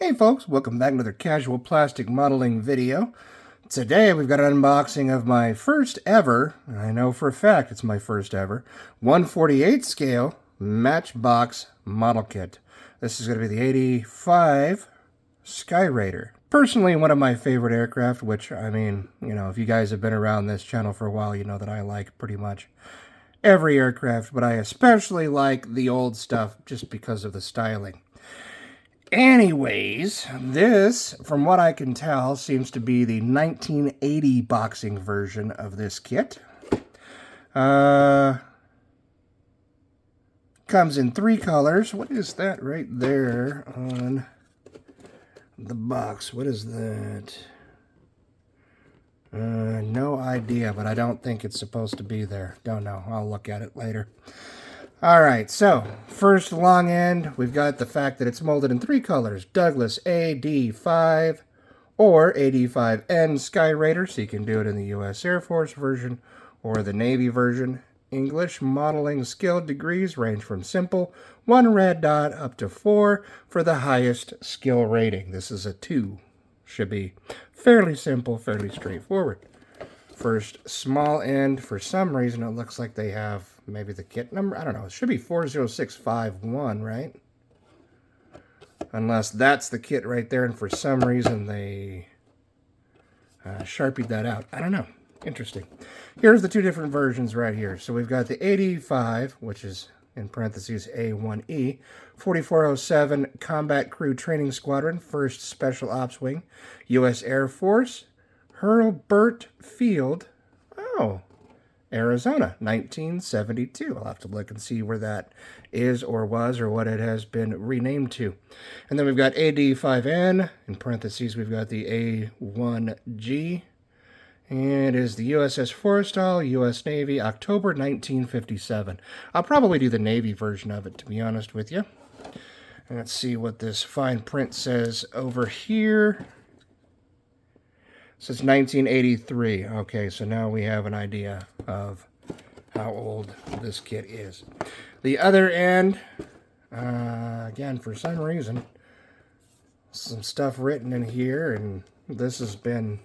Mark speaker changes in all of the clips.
Speaker 1: Hey folks, welcome back to another casual plastic modeling video. Today we've got an unboxing of my first ever, I know for a fact it's my first ever, 1/48 scale Matchbox model kit. This is going to be the AD-5 Skyraider. Personally, one of my favorite aircraft, which, I mean, you know, if you guys have been around this channel for a while, you know that I like pretty much every aircraft, but I especially like the old stuff just because of the styling. Anyways, this, from what I can tell, seems to be the 1980 boxing version of this kit. Comes in 3 colors. What is that right there on the box? What is that? No idea, but I don't think it's supposed to be there. Don't know. I'll look at it later. Alright, so, first long end, we've got the fact that it's molded in 3 colors. Douglas AD-5 or AD-5N Skyraider, so you can do it in the U.S. Air Force version or the Navy version. English modeling skill degrees range from simple, 1 red dot, up to 4 for the highest skill rating. This is a 2. Should be fairly simple, fairly straightforward. First small end, for some reason it looks like they have maybe the kit number. I don't know. It should be 40651, right? Unless that's the kit right there, and for some reason they Sharpied that out. I don't know. Interesting. Here's the 2 different versions right here. So we've got the AD-5, which is in parentheses A1E, 4407 Combat Crew Training Squadron, 1st Special Ops Wing, U.S. Air Force, Hurlburt Field, Arizona, 1972. I'll have to look and see where that is or was or what it has been renamed to. And then we've got AD-5N, in parentheses we've got the A1G, and it is the USS Forrestal, U.S. Navy, October 1957. I'll probably do the Navy version of it, to be honest with you. And let's see what this fine print says over here. It says 1983. Okay, so now we have an idea of how old this kit is. The other end, again, for some reason, some stuff written in here, and this has been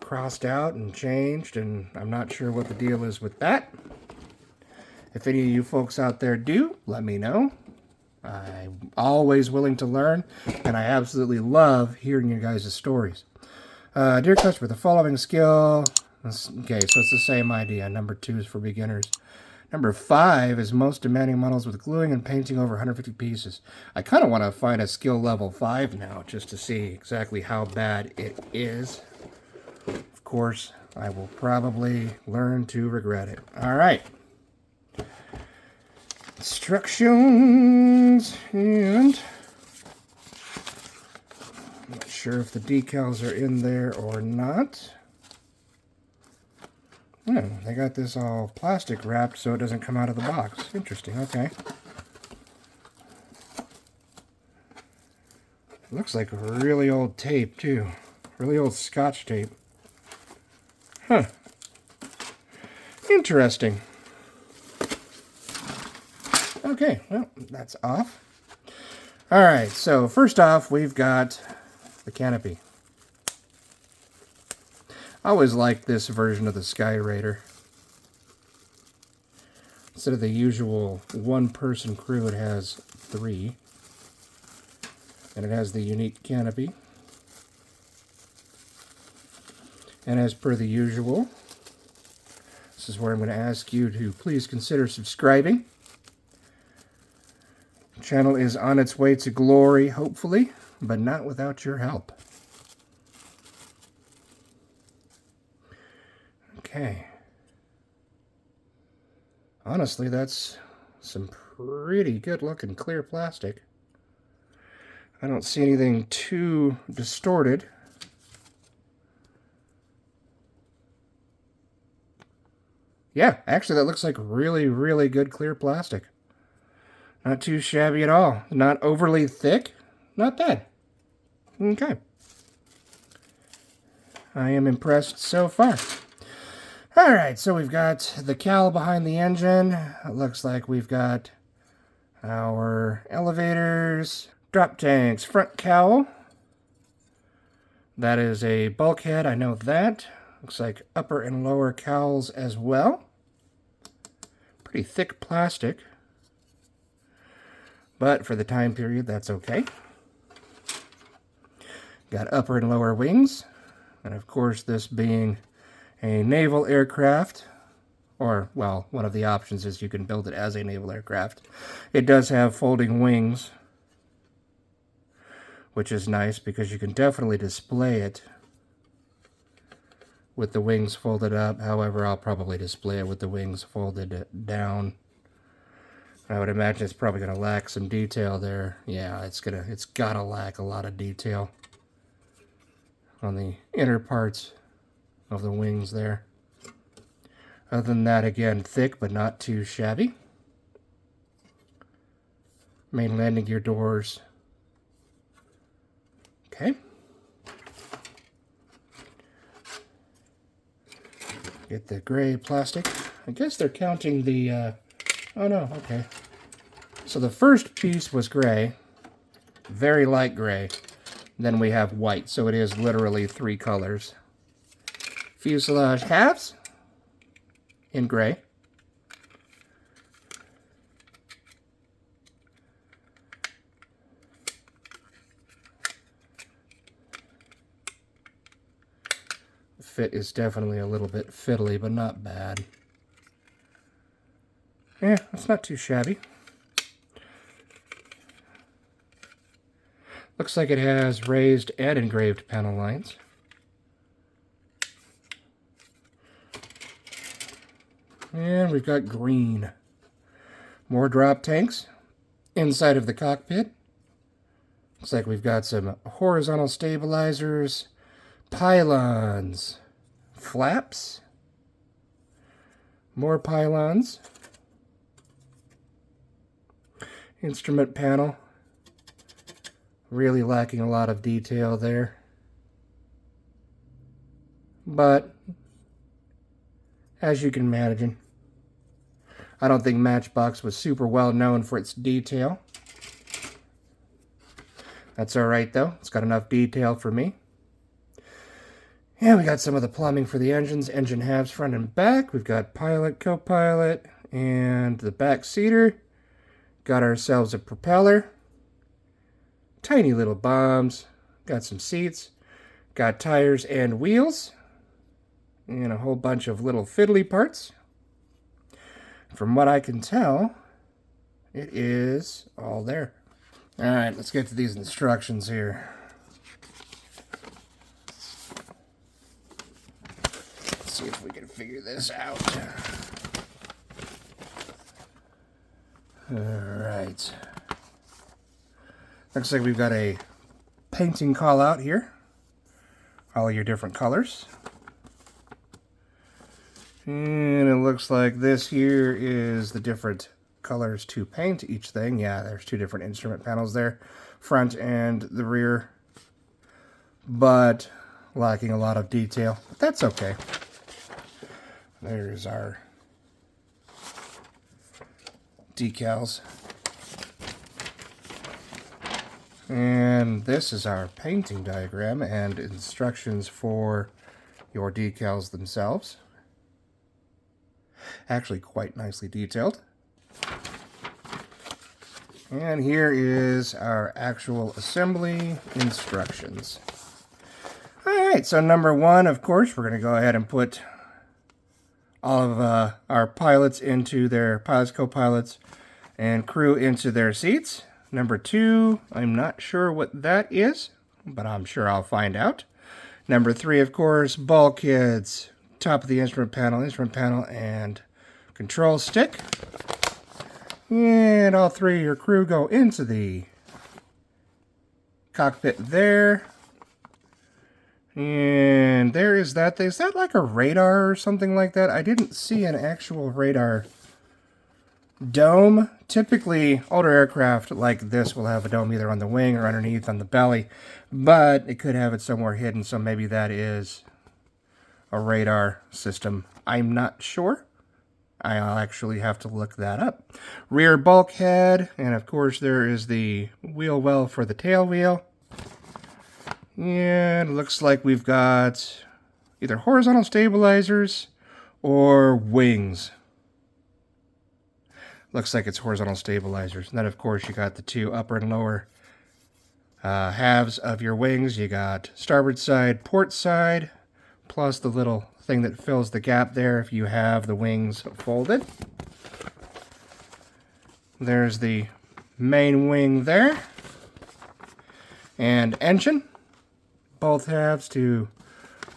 Speaker 1: crossed out and changed, and I'm not sure what the deal is with that. If any of you folks out there do, let me know. I'm always willing to learn, and I absolutely love hearing your guys' stories. Dear customer, the following skill... Okay, so it's the same idea. Number 2 is for beginners. Number 5 is most demanding models with gluing and painting over 150 pieces. I kind of want to find a skill level 5 now, just to see exactly how bad it is. Of course, I will probably learn to regret it. Alright. Instructions, and I'm not sure if the decals are in there or not. Oh, they got this all plastic wrapped so it doesn't come out of the box. Interesting, okay. Looks like really old tape, too. Really old Scotch tape. Huh. Interesting. Okay, well, that's off. Alright, so first off, we've got the canopy. I always liked this version of the Skyraider. Instead of the usual 1-person crew, it has 3. And it has the unique canopy. And as per the usual, this is where I'm going to ask you to please consider subscribing. The channel is on its way to glory, hopefully, but not without your help. Okay. Honestly, that's some pretty good looking clear plastic. I don't see anything too distorted. Yeah, actually that looks like really, really good clear plastic. Not too shabby at all. Not overly thick. Not bad. Okay. I am impressed so far. Alright, so we've got the cowl behind the engine. It looks like we've got our elevators, Drop tanks, front cowl. That is a bulkhead, I know that. Looks like upper and lower cowls as well. Pretty thick plastic. But for the time period, that's okay. Got upper and lower wings. And of course, this being a naval aircraft, or, well, one of the options is you can build it as a naval aircraft. It does have folding wings, which is nice because you can definitely display it with the wings folded up. However, I'll probably display it with the wings folded down. I would imagine it's probably going to lack some detail there. Yeah, it's gotta lack a lot of detail on the inner parts of the wings there. Other than that, again, thick but not too shabby. Main landing gear doors. Okay. Get the gray plastic. I guess they're counting the, oh no, okay. So the first piece was gray, very light gray. Then we have white, so it is literally 3 colors. Fuselage halves in gray. The fit is definitely a little bit fiddly, but not bad. Yeah, it's not too shabby. Looks like it has raised and engraved panel lines. And we've got green. More drop tanks inside of the cockpit. Looks like we've got some horizontal stabilizers, pylons, flaps, more pylons, instrument panel. Really lacking a lot of detail there. But as you can imagine, I don't think Matchbox was super well known for its detail. That's alright though, it's got enough detail for me. And we got some of the plumbing for the engines, engine halves front and back. We've got pilot, co-pilot, and the back seater. Got ourselves a propeller. Tiny little bombs. Got some seats. Got tires and wheels. And a whole bunch of little fiddly parts. From what I can tell, it is all there. Alright, let's get to these instructions here. Let's see if we can figure this out. Alright. Looks like we've got a painting call out here. All your different colors. And it looks like this here is the different colors to paint each thing. Yeah, there's 2 different instrument panels there, front and the rear, but lacking a lot of detail. But that's okay. There's our decals. And this is our painting diagram and instructions for your decals themselves. Actually quite nicely detailed. And here is our actual assembly instructions. Alright, so number 1, of course, we're going to go ahead and put all of our pilots into their pilots, co-pilots, and crew into their seats. Number 2, I'm not sure what that is, but I'm sure I'll find out. Number 3, of course, bulkheads, top of the instrument panel, and control stick. And all 3 of your crew go into the cockpit there. And there is that. Is that like a radar or something like that? I didn't see an actual radar dome. Typically, older aircraft like this will have a dome either on the wing or underneath on the belly, but it could have it somewhere hidden, so maybe that is a radar system. I'm not sure. I'll actually have to look that up. Rear bulkhead, and of course there is the wheel well for the tail wheel. And it looks like we've got either horizontal stabilizers or wings. Looks like it's horizontal stabilizers. And then of course you got the two upper and lower halves of your wings. You got starboard side, port side, plus the little thing that fills the gap there if you have the wings folded. There's the main wing there. And engine. Both halves to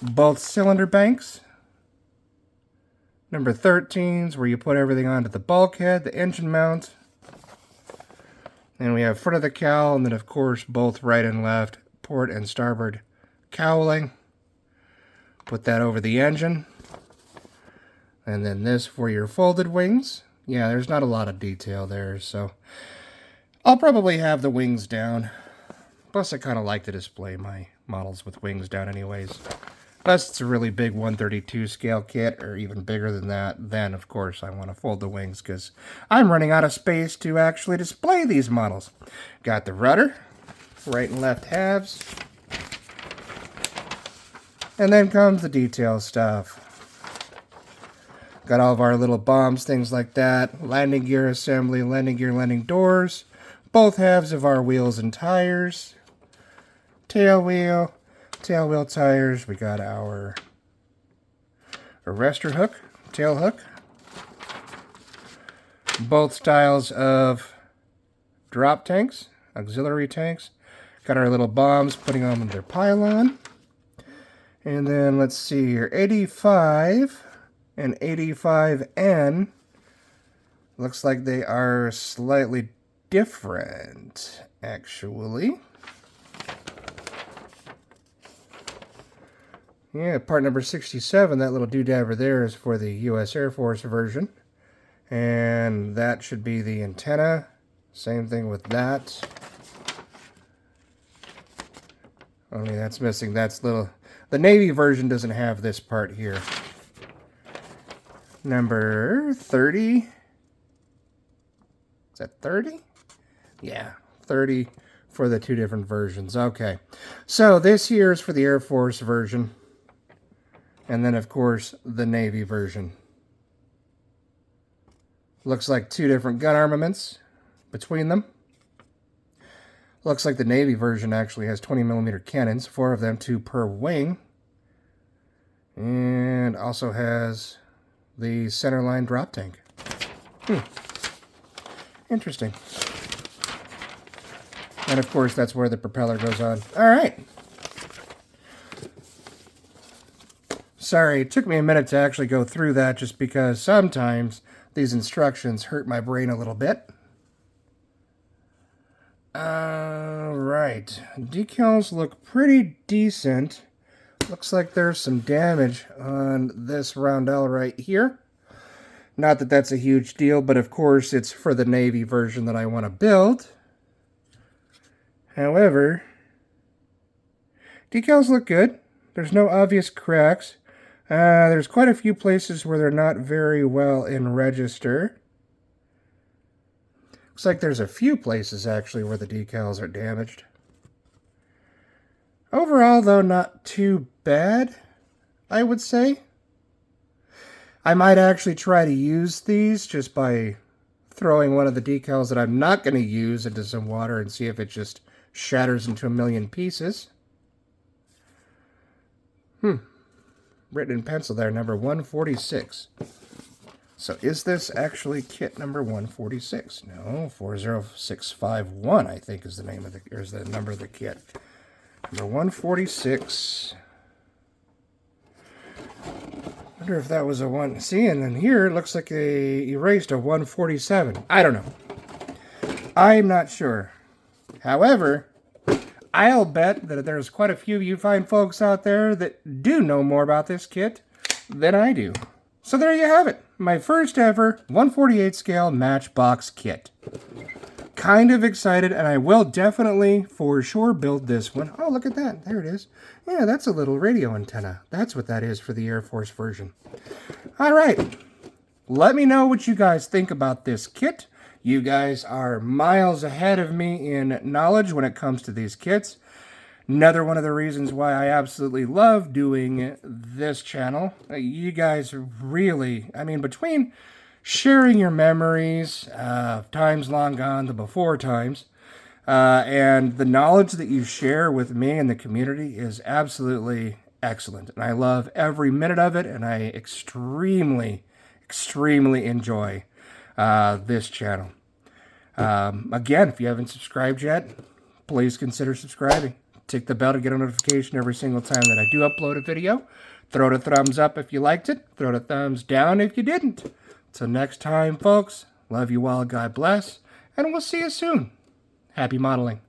Speaker 1: both cylinder banks. Number 13's where you put everything onto the bulkhead, the engine mount. And we have front of the cowl, and then of course both right and left port and starboard cowling. Put that over the engine. And then this for your folded wings. Yeah, there's not a lot of detail there, so I'll probably have the wings down. Plus, I kind of like to display my models with wings down anyways. Unless it's a really big 132 scale kit, or even bigger than that, then of course I want to fold the wings, because I'm running out of space to actually display these models. Got the rudder, right and left halves. And then comes the detail stuff. Got all of our little bombs, things like that. Landing gear assembly, landing gear, landing doors. Both halves of our wheels and tires. Tail wheel tires. We got our arrestor hook, tail hook. Both styles of drop tanks, auxiliary tanks. Got our little bombs, putting on their pylon. And then let's see here, AD-5 and AD-5N. Looks like they are slightly different, actually. Yeah, part number 67, that little doodabber there is for the U.S. Air Force version. And that should be the antenna. Same thing with that. Only that's missing. That's little... The Navy version doesn't have this part here. Number 30. Is that 30? Yeah, 30 for the two different versions. Okay. So this here is for the Air Force version. And then, of course, the Navy version. Looks like two different gun armaments between them. Looks like the Navy version actually has 20mm cannons, 4 of them, 2 per wing. And also has the centerline drop tank. Interesting. And of course, that's where the propeller goes on. All right. Sorry, it took me a minute to actually go through that just because sometimes these instructions hurt my brain a little bit. Alright, decals look pretty decent. Looks like there's some damage on this roundel right here. Not that that's a huge deal, but of course it's for the Navy version that I want to build. However, decals look good. There's no obvious cracks. There's quite a few places where they're not very well in register. Looks like there's a few places, actually, where the decals are damaged. Overall, though, not too bad, I would say. I might actually try to use these just by throwing one of the decals that I'm not going to use into some water and see if it just shatters into a million pieces. Written in pencil there, number 146. So is this actually kit number 146? No, 40651, I think, is the name of the, or is the number of the kit. Number 146. Wonder if that was a one. See, and then here it looks like they erased a 147. I don't know. I'm not sure. However, I'll bet that there's quite a few of you fine folks out there that do know more about this kit than I do. So there you have it. My first ever 148 scale Matchbox kit. Kind of excited, and I will definitely, for sure, build this one. Oh, look at that. There it is. Yeah, that's a little radio antenna. That's what that is for the Air Force version. All right. Let me know what you guys think about this kit. You guys are miles ahead of me in knowledge when it comes to these kits. Another one of the reasons why I absolutely love doing this channel. You guys really, I mean, between sharing your memories, times long gone, the before times, and the knowledge that you share with me and the community is absolutely excellent. And I love every minute of it, and I extremely enjoy this channel. Again, if you haven't subscribed yet, please consider subscribing. Tick the bell to get a notification every single time that I do upload a video. Throw it a thumbs up if you liked it. Throw it a thumbs down if you didn't. Till next time, folks, love you all, God bless, and we'll see you soon. Happy modeling.